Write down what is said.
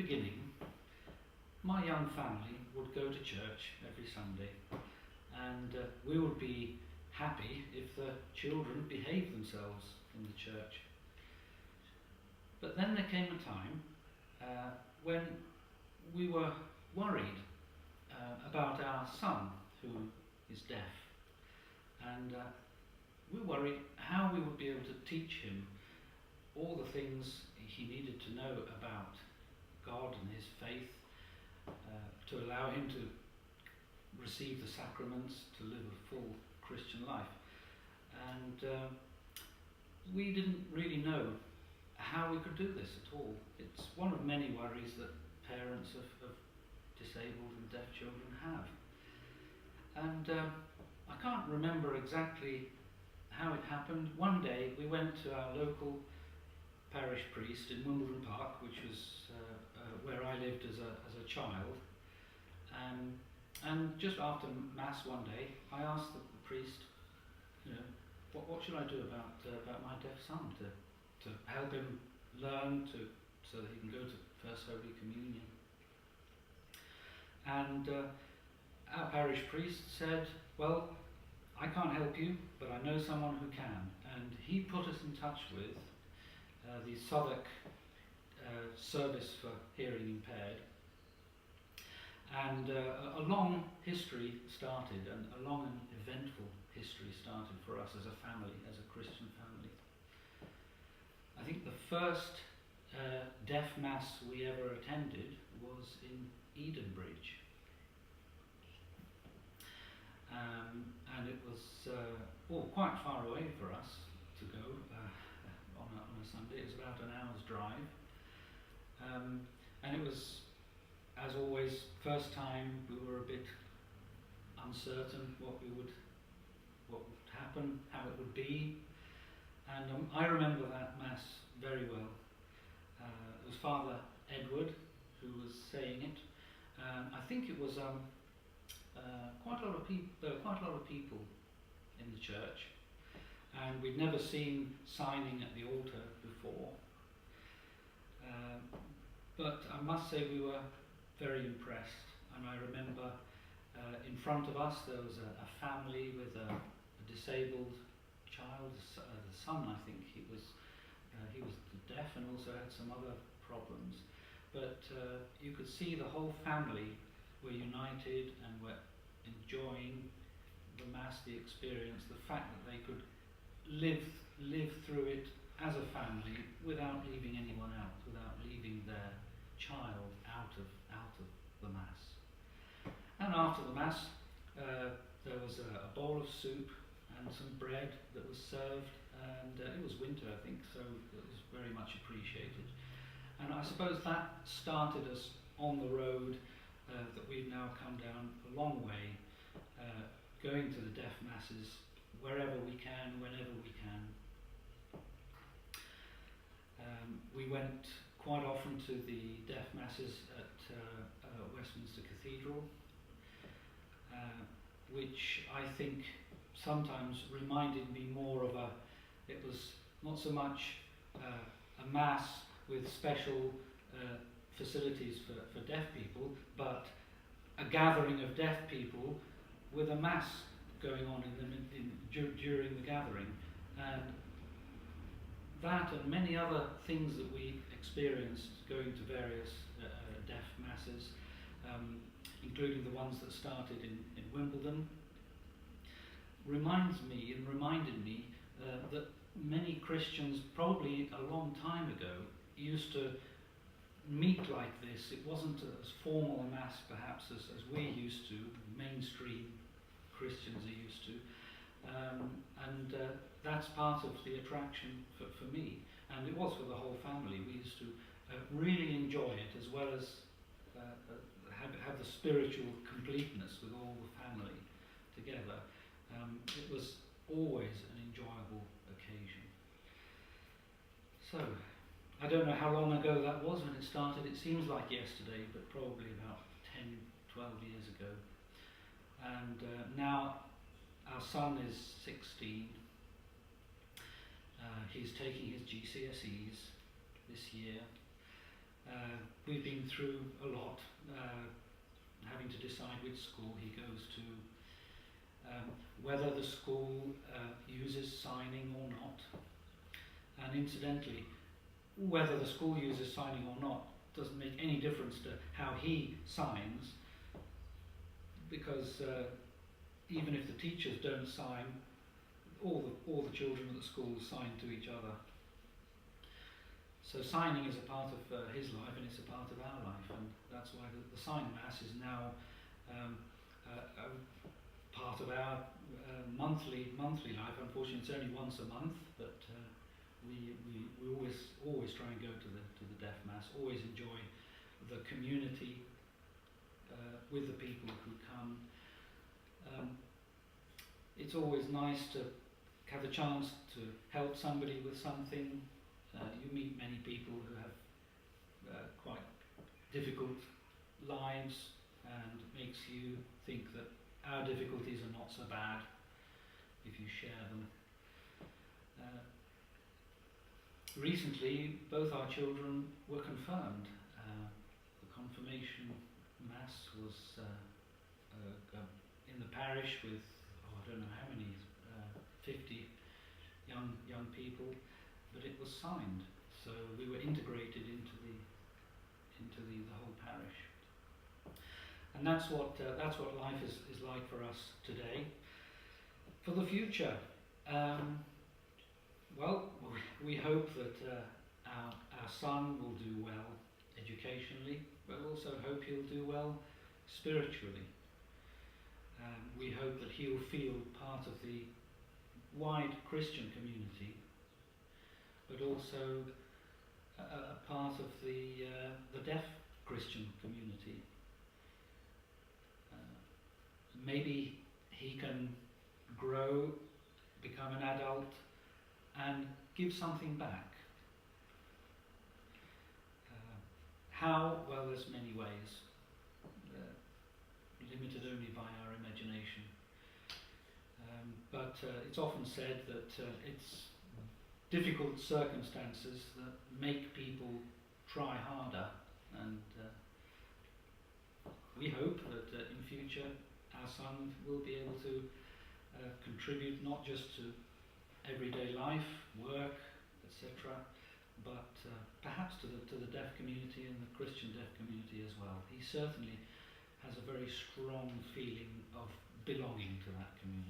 beginning, my young family would go to church every Sunday, and we would be happy if the children behaved themselves in the church. But then there came a time when we were worried about our son, who is deaf, and we worried how we would be able to teach him all the things he needed to know about God and his faith, to allow him to receive the sacraments, to live a full Christian life. And we didn't really know how we could do this at all. It's one of many worries that parents of disabled and deaf children have. And I can't remember exactly how it happened. One day we went to our local parish priest in Wimbledon Park, which was where I lived as a child. And just after Mass one day, I asked the priest, what should I do about my deaf son to help him learn so that he can go to First Holy Communion. And our parish priest said, well, I can't help you, but I know someone who can. And he put us in touch with the Southwark Service for Hearing Impaired. And a long history started, and a long and eventful history started for us as a family, as a Christian family. I think the first deaf mass we ever attended was in Edenbridge. And it was quite far away for us to go on a Sunday. It was about an hour's drive. And it was, as always, first time we were a bit uncertain what would happen, how it would be. And I remember that Mass very well. It was Father Edward who was saying it. I think it was quite a lot of people. There were quite a lot of people in the church, and we'd never seen signing at the altar before. But I must say we were very impressed. And I remember in front of us there was a family with a disabled child, the son. I think he was deaf and also had some other problems. But you could see the whole family were united and were enjoying the Mass, the experience, the fact that they could live through it as a family without leaving anyone out, without leaving their child out of the Mass. And after the Mass, there was a bowl of soup and some bread that was served, and it was winter, I think, so it was very much appreciated. And I suppose that started us on the road that we've now come down a long way, going to the deaf masses wherever we can, whenever we can. We went quite often to the deaf masses at Westminster Cathedral, which I think sometimes reminded me more of it was not so much a Mass with special facilities for deaf people, but a gathering of deaf people with a Mass going on during the gathering. And that and many other things that we experienced going to various deaf Masses, including the ones that started in Wimbledon, reminded me that many Christians, probably a long time ago, used to meet like this. It wasn't as formal a Mass perhaps as we're used to, mainstream Christians are used to, and that's part of the attraction for me, and it was for the whole family. We used to really enjoy it, as well as have the spiritual completeness with all the family together. It was always an enjoyable occasion. So, I don't know how long ago that was when it started. It seems like yesterday, but probably about 10, 12 years ago. And now our son is 16. He's taking his GCSEs this year. We've been through a lot, having to decide which school he goes to, whether the school uses signing or not. And incidentally, whether the school uses signing or not doesn't make any difference to how he signs, because even if the teachers don't sign, all the children at the school sign to each other. So signing is a part of his life, and it's a part of our life, and that's why the sign mass is now a part of our monthly life. Unfortunately, it's only once a month, but we always try and go to the deaf mass. Always enjoy the community with the people who come. It's always nice to have the chance to help somebody with something. You meet many people who have quite difficult lives, and it makes you think that our difficulties are not so bad if you share them. Recently, both our children were confirmed. The confirmation mass was in the parish with, I don't know how many, 50 young people, but it was signed, so we were integrated into the whole parish. And that's what life is like for us today. For the future, well, we hope that our son will do well educationally, but also hope he'll do well spiritually. We hope that he'll feel part of the wide Christian community, but also a part of the deaf Christian community. Maybe he can grow, become an adult, and give something back. How? Well, there's many ways, limited only by our imagination. But it's often said that it's difficult circumstances that make people try harder, and we hope that in future our son will be able to contribute not just to everyday life, work, etc., but perhaps to the deaf community and the Christian deaf community as well. He certainly has a very strong feeling of belonging to that community.